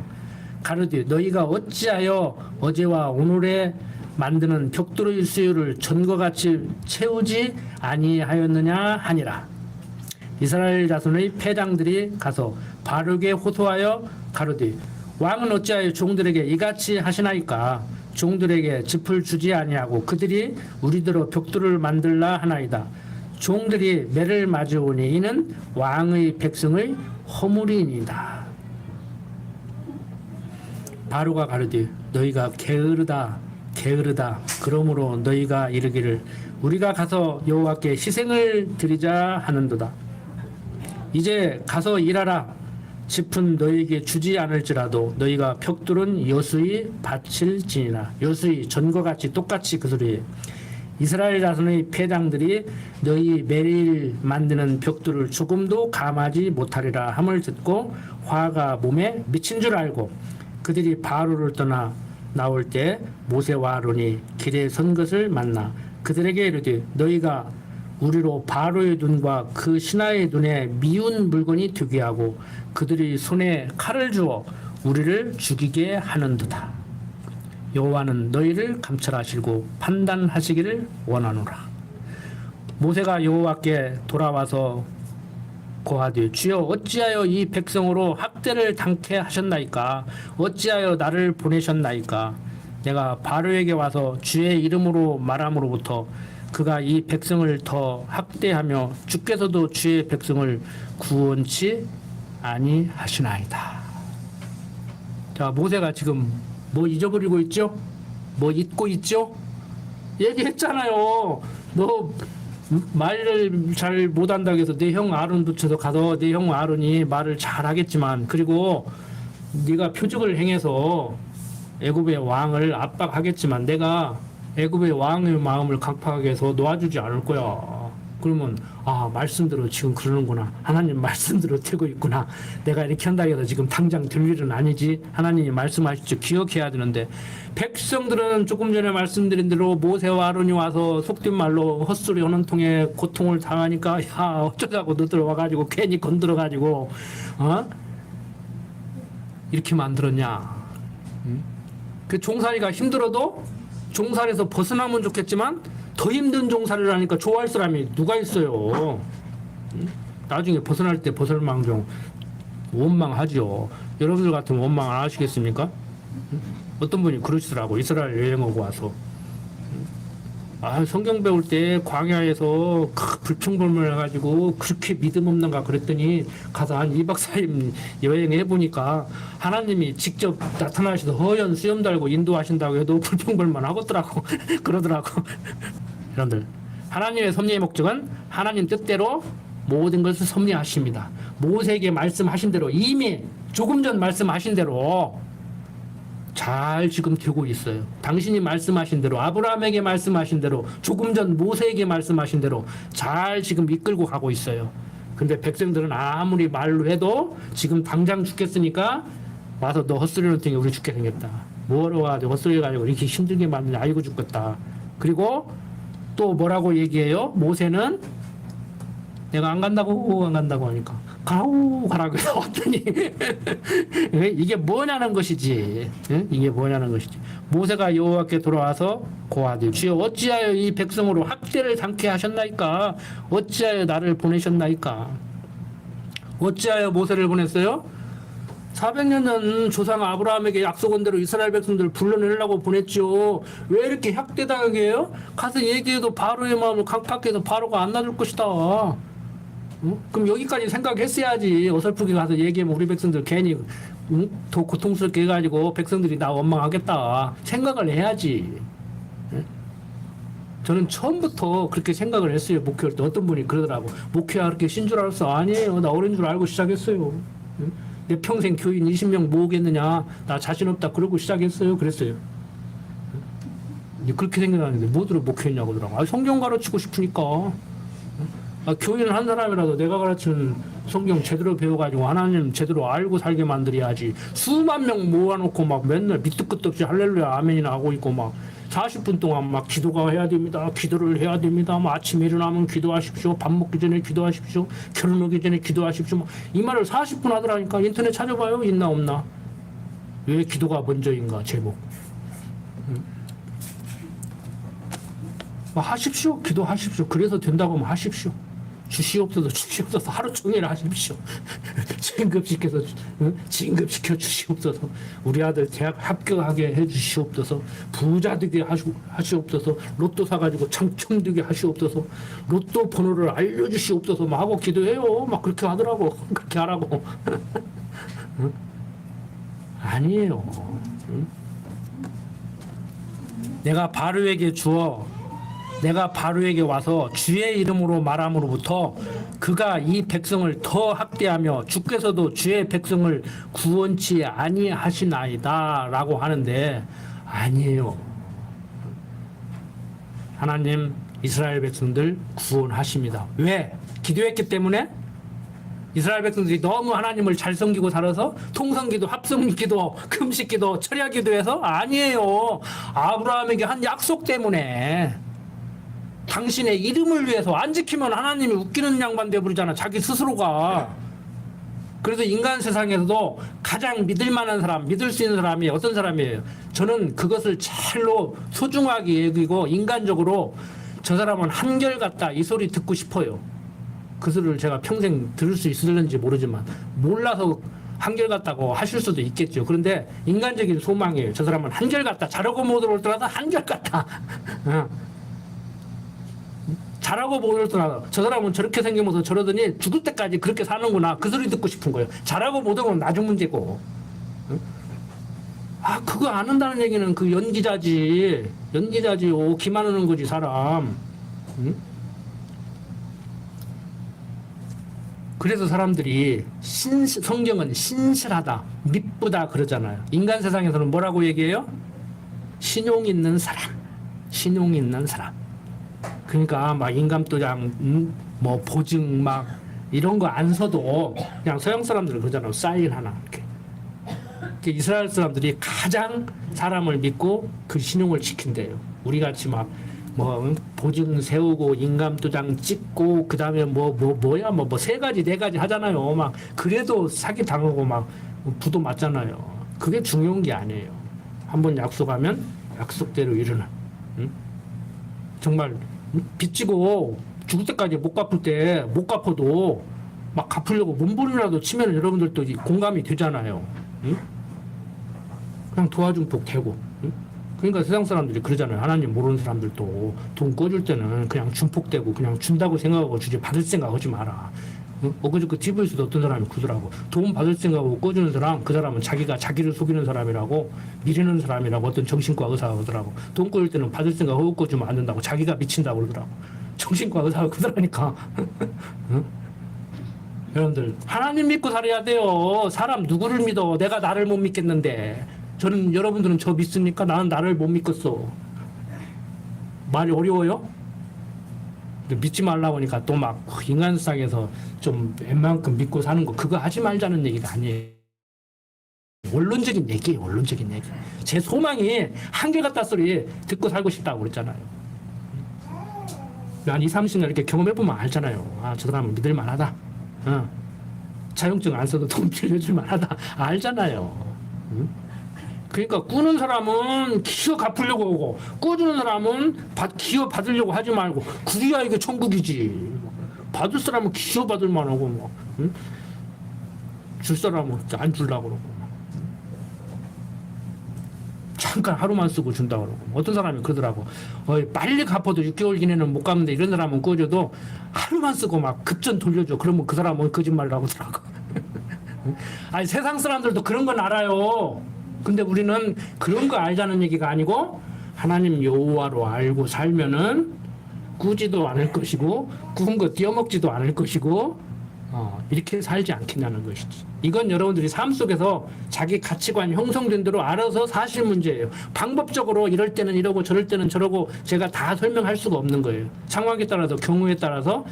가로되 너희가 어찌하여 어제와 오늘에 만드는 벽돌의 수요를 전과 같이 채우지 아니하였느냐 하니라. 이스라엘 자손의 패장들이 가서 바룩에 호소하여 가로되 왕은 어찌하여 종들에게 이같이 하시나이까 종들에게 짚을 주지 아니하고 그들이 우리더러 벽돌을 만들라 하나이다. 종들이 매를 맞으오니 이는 왕의 백성의 허물이니이다. 바로가 가로되 너희가 게으르다 그러므로 너희가 이르기를 우리가 가서 여호와께 희생을 드리자 하는도다. 이제 가서 일하라. 짚은 너희에게 주지 않을지라도 너희가 벽돌은 여수히 바칠지니라. 여수히 전과 같이 똑같이 그 소리에 이스라엘 자손의 패장들이 너희 매일 만드는 벽돌을 조금도 감하지 못하리라 함을 듣고 화가 몸에 미친 줄 알고 그들이 바로를 떠나 나올 때 모세와 아론이 길에 선 것을 만나 그들에게 이르되 너희가 우리로 바로의 눈과 그 신하의 눈에 미운 물건이 되게 하고 그들이 손에 칼을 주어 우리를 죽이게 하는도다. 여호와는 너희를 감찰하시고 판단하시기를 원하노라. 모세가 여호와께 돌아와서 고하되 주여 어찌하여 이 백성으로 학대를 당케 하셨나이까 어찌하여 나를 보내셨나이까 내가 바로에게 와서 주의 이름으로 말함으로부터 그가 이 백성을 더 학대하며 주께서도 주의 백성을 구원치 아니하시나이다. 자, 모세가 지금 뭐 잊어버리고 있죠? 뭐 잊고 있죠? 얘기했잖아요. 너 말을 잘 못한다고 해서 내 형 아론 붙여서 가서 내 형 아론이 말을 잘 하겠지만 그리고 네가 표적을 행해서 애굽의 왕을 압박하겠지만 내가 애굽의 왕의 마음을 강팍하게 해서 놓아주지 않을 거야. 그러면 말씀대로 지금 그러는구나. 하나님 말씀대로 되고 있구나. 내가 이렇게 한다고 해서 지금 당장 될 일은 아니지. 하나님이 말씀하시죠. 기억해야 되는데 백성들은 조금 전에 말씀드린 대로 모세와 아론이 와서 속된 말로 헛소리 하는 통에 고통을 당하니까 야 어쩌자고 너들 와가지고 괜히 건드려가지고 이렇게 만들었냐. 그 종살이가 힘들어도 종살에서 벗어나면 좋겠지만 더 힘든 종살이를 하니까 좋아할 사람이 누가 있어요. 나중에 벗어날 때 벗을망정 원망하죠. 여러분들 같으면 원망 안 하시겠습니까? 어떤 분이 그러시더라고. 이스라엘 여행 오고 와서 성경 배울 때 광야에서 불평불만 해가지고 그렇게 믿음 없는가 그랬더니 가서 한 2박 4일 여행해 보니까 하나님이 직접 나타나셔서 허연 수염 달고 인도하신다고 해도 불평불만 하겠더라고. 그러더라고. 여러분들 하나님의 섭리의 목적은 하나님 뜻대로 모든 것을 섭리하십니다. 모세에게 말씀하신 대로 이미 조금 전 말씀하신 대로 잘 지금 되고 있어요. 당신이 말씀하신 대로 아브라함에게 말씀하신 대로 조금 전 모세에게 말씀하신 대로 잘 지금 이끌고 가고 있어요. 근데 백성들은 아무리 말로 해도 지금 당장 죽겠으니까 와서 너 헛소리 하는 등에 우리 죽게 생겼다. 뭐하러 와가지고 헛소리 해가지고 이렇게 힘들게 만드냐. 아이고 죽겠다. 그리고 또 뭐라고 얘기해요? 모세는 내가 안 간다고 하니까 가라고 해서 왔더니 이게 뭐냐는 것이지. 이게 뭐냐는 것이지. 모세가 여호와께 돌아와서 고하되 주여 어찌하여 이 백성으로 학대를 당케 하셨나이까. 어찌하여 나를 보내셨나이까. 어찌하여 모세를 보냈어요? 400년 전 조상 아브라함에게 약속한 대로 이스라엘 백성들을 불러내려고 보냈죠. 왜 이렇게 학대당하게 해요? 가서 얘기해도 바로의 마음을 강팍해서 바로가 안 놔줄 것이다. 그럼 여기까지 생각했어야지. 어설프게 가서 얘기하면 우리 백성들 괜히 더 고통스럽게 해가지고 백성들이 나 원망하겠다. 생각을 해야지. 저는 처음부터 그렇게 생각을 했어요. 목회할 때 어떤 분이 그러더라고. 목회야 그렇게 신 줄 알았어. 아니에요. 나 어린 줄 알고 시작했어요. 내 평생 교인 20명 모으겠느냐. 나 자신 없다. 그러고 시작했어요. 그랬어요. 그렇게 생각하는데 뭐들을 목회했냐고 그러더라고. 성경 가르치고 싶으니까. 교인을 한 사람이라도 내가 가르치는 성경 제대로 배워가지고 하나님 제대로 알고 살게 만들어야지. 수만 명 모아놓고 막 맨날 밑도 끝도 없이 할렐루야 아멘이나 하고 있고 막 40분 동안 막 기도가 해야 됩니다. 기도를 해야 됩니다. 뭐 아침에 일어나면 기도하십시오. 밥 먹기 전에 기도하십시오. 결혼하기 전에 기도하십시오. 이 말을 40분 하더라니까. 인터넷 찾아봐요. 있나 없나. 왜 기도가 먼저인가 제목. 하십시오. 기도하십시오. 그래서 된다고 하면 하십시오. 주시옵소서 하루 종일 하십시오. 진급시켜 주시옵소서. 우리 아들 대학 합격하게 해 주시옵소서. 부자 되게 하시옵소서. 로또 사가지고 당첨 되게 하시옵소서. 로또 번호를 알려주시옵소서. 막 하고 기도해요. 막 그렇게 하더라고. 그렇게 하라고. 아니에요. 내가 바로에게 와서 주의 이름으로 말함으로부터 그가 이 백성을 더 학대하며 주께서도 주의 백성을 구원치 아니하시나이다 라고 하는데 아니에요. 하나님 이스라엘 백성들 구원하십니다. 왜? 기도했기 때문에? 이스라엘 백성들이 너무 하나님을 잘 섬기고 살아서 통성기도, 합성기도, 금식기도, 철야기도 해서? 아니에요. 아브라함에게 한 약속 때문에. 당신의 이름을 위해서 안 지키면 하나님이 웃기는 양반 돼버리잖아. 자기 스스로가. 그래서 인간 세상에서도 가장 믿을 만한 사람, 믿을 수 있는 사람이 어떤 사람이에요? 저는 그것을 찰로 소중하게 여기고 인간적으로 저 사람은 한결같다 이 소리 듣고 싶어요. 그 소리를 제가 평생 들을 수 있을는지 모르지만 몰라서 한결같다고 하실 수도 있겠죠. 그런데 인간적인 소망이에요. 저 사람은 한결같다. 잘하고 못 들어오더라도 한결같다. 잘하고 못하더라도 저 사람은 저렇게 생기면서 저러더니 죽을 때까지 그렇게 사는구나. 그 소리 듣고 싶은 거예요. 잘하고 못하고는 나중 문제고. 그거 안 한다는 얘기는 그 연기자지. 기만하는 거지 사람. 그래서 사람들이 성경은 신실하다, 미쁘다 그러잖아요. 인간 세상에서는 뭐라고 얘기해요? 신용 있는 사람. 그러니까 막 인감도장, 뭐 보증 막 이런 거 안 서도 그냥 서양 사람들은 그러잖아요. 사인 하나 이렇게. 이스라엘 사람들이 가장 사람을 믿고 그 신용을 지킨대요. 우리 같이 막 뭐 보증 세우고 인감도장 찍고 그 다음에 뭐야 세 가지 네 가지 하잖아요. 막 그래도 사기 당하고 막 부도 맞잖아요. 그게 중요한 게 아니에요. 한번 약속하면 약속대로 일어나. 정말 빚지고 죽을 때까지 못 갚을 때 못 갚아도 막 갚으려고 몸부림이라도 치면 여러분들도 공감이 되잖아요. 그냥 도와준 복 되고. 그러니까 세상 사람들이 그러잖아요. 하나님 모르는 사람들도 돈 꿔줄 때는 그냥 준폭되고 그냥 준다고 생각하고 주지 받을 생각하지 마라. 엊그저께 TV에서도 어떤 사람이 그러더라고. 돈 받을 생각하고 꿔주는 사람, 그 사람은 자기가 자기를 속이는 사람이라고, 미리는 사람이라고 어떤 정신과 의사가 그러더라고. 돈 꿔줄 때는 받을 생각하고 꿔주면 안 된다고, 자기가 미친다고 그러더라고. 정신과 의사가 그러니까. 응? 여러분들 하나님 믿고 살아야 돼요. 사람 누구를 믿어? 내가 나를 못 믿겠는데. 저는 여러분들은 저 믿습니까? 나는 나를 못 믿겠어. 말이 어려워요? 믿지 말라고 하니까 또 막 인간상에서 좀 웬만큼 믿고 사는 거 그거 하지 말자는 얘기가 아니에요. 원론적인 얘기예요. 원론적인 얘기. 제 소망이 한결같다 소리 듣고 살고 싶다고 그랬잖아요. 한 2, 30년 이렇게 경험해보면 알잖아요. 아, 저 사람은 믿을 만하다. 자격증 안 써도 돈 빌려줄 만하다. 알잖아요. 그러니까 꾸는 사람은 기어 갚으려고 하고 꾸주는 사람은 기어 받으려고 하지 말고 그래야 이게 천국이지. 받을 사람은 기어 받을 만하고 뭐, 응? 줄 사람은 안 주려고 그러고 잠깐 하루만 쓰고 준다고 그러고 어떤 사람이 그러더라고. 빨리 갚아도 6개월 이내는 못 갚는데 이런 사람은 꾸줘도 하루만 쓰고 막 급전 돌려줘. 그러면 그 사람은 거짓말을 하고 더라고. 아니 세상 사람들도 그런 건 알아요. 근데 우리는 그런 거 알자는 얘기가 아니고 하나님 여호와로 알고 살면은 꾸지도 않을 것이고 구운 거 띄어먹지도 않을 것이고 이렇게 살지 않겠냐는 것이지. 이건 여러분들이 삶 속에서 자기 가치관 형성된 대로 알아서 사실 문제예요. 방법적으로 이럴 때는 이러고 저럴 때는 저러고 제가 다 설명할 수가 없는 거예요. 상황에 따라서 경우에 따라서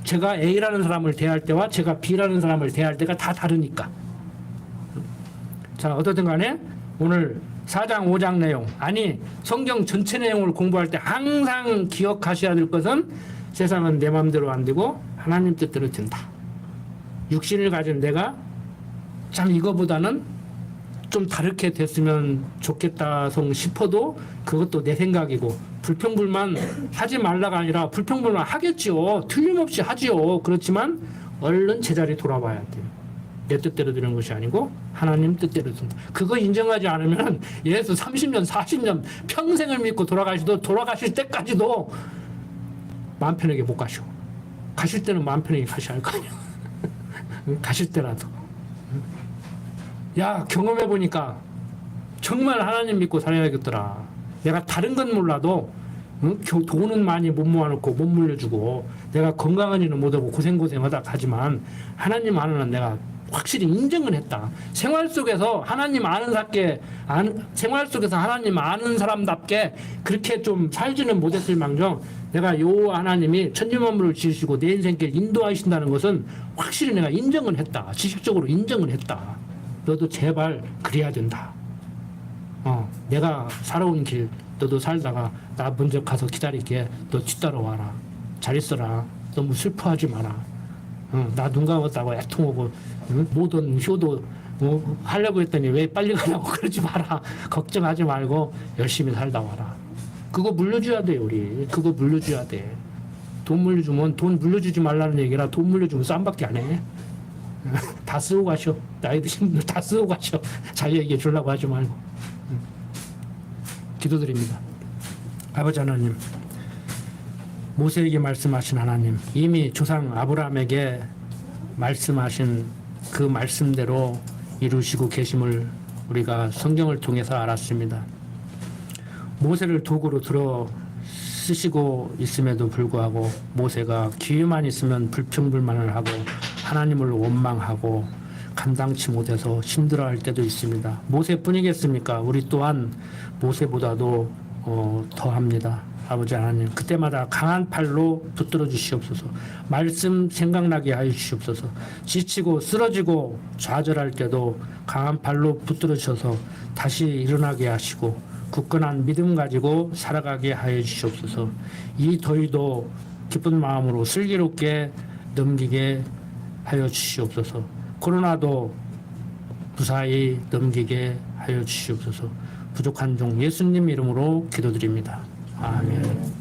제가 A라는 사람을 대할 때와 제가 B라는 사람을 대할 때가 다 다르니까. 자, 어떻든 간에 오늘 4장 5장 내용 아니 성경 전체 내용을 공부할 때 항상 기억하셔야 될 것은 세상은 내 마음대로 안 되고 하나님 뜻대로 된다. 육신을 가진 내가 참 이거보다는 좀 다르게 됐으면 좋겠다 싶어도 그것도 내 생각이고 불평불만 하지 말라가 아니라 불평불만 하겠지요. 틀림없이 하지요. 그렇지만 얼른 제자리 돌아와야 돼요. 내 뜻대로 되는 것이 아니고 하나님 뜻대로 된다. 그거 인정하지 않으면 예수 30년 40년 평생을 믿고 돌아가실 때까지도 마음 편하게 못 가시고 가실 때는 마음 편하게 가셔야 할 거 아니야. 가실 때라도 야 경험해보니까 정말 하나님 믿고 살아야겠더라. 내가 다른 건 몰라도 돈은 많이 못 모아놓고 못 물려주고 내가 건강한 일은 못하고 고생하다 가지만 하나님 아는 내가 확실히 인정은 했다. 생활 속에서 하나님 생활 속에서 하나님 아는 사람답게 그렇게 좀 살지는 못했을 망정 내가 여호와 하나님이 천지만물을 지으시고 내 인생길 인도하신다는 것은 확실히 내가 인정은 했다. 지식적으로 인정은 했다. 너도 제발 그래야 된다. 내가 살아온 길 너도 살다가 나 먼저 가서 기다릴게. 너 뒤따라와라. 잘 있어라. 너무 슬퍼하지 마라. 나 눈 감았다고 애통하고 모든 효도 하려고 했더니 왜 빨리 가냐고 그러지 마라. 걱정하지 말고 열심히 살다 와라. 그거 물려줘야 돼 우리. 그거 물려줘야 돼. 돈 물려주면 돈 물려주지 말라는 얘기라 돈 물려주면 쌈밖에 안 해. 다 쓰고 가셔. 나이 드신 분들 다 쓰고 가셔. 자기 얘기해 주려고 하지 말고. 기도드립니다. 아버지 하나님, 모세에게 말씀하신 하나님, 이미 조상 아브라함에게 말씀하신 그 말씀대로 이루시고 계심을 우리가 성경을 통해서 알았습니다. 모세를 도구로 들어 쓰시고 있음에도 불구하고 모세가 기회만 있으면 불평불만을 하고 하나님을 원망하고 감당치 못해서 힘들어할 때도 있습니다. 모세뿐이겠습니까? 우리 또한 모세보다도 더합니다. 아버지 하나님, 그때마다 강한 팔로 붙들어 주시옵소서. 말씀 생각나게 하여 주시옵소서. 지치고 쓰러지고 좌절할 때도 강한 팔로 붙들어 주셔서 다시 일어나게 하시고 굳건한 믿음 가지고 살아가게 하여 주시옵소서. 이 더위도 기쁜 마음으로 슬기롭게 넘기게 하여 주시옵소서. 코로나도 무사히 넘기게 하여 주시옵소서. 부족한 종 예수님 이름으로 기도드립니다. 아멘.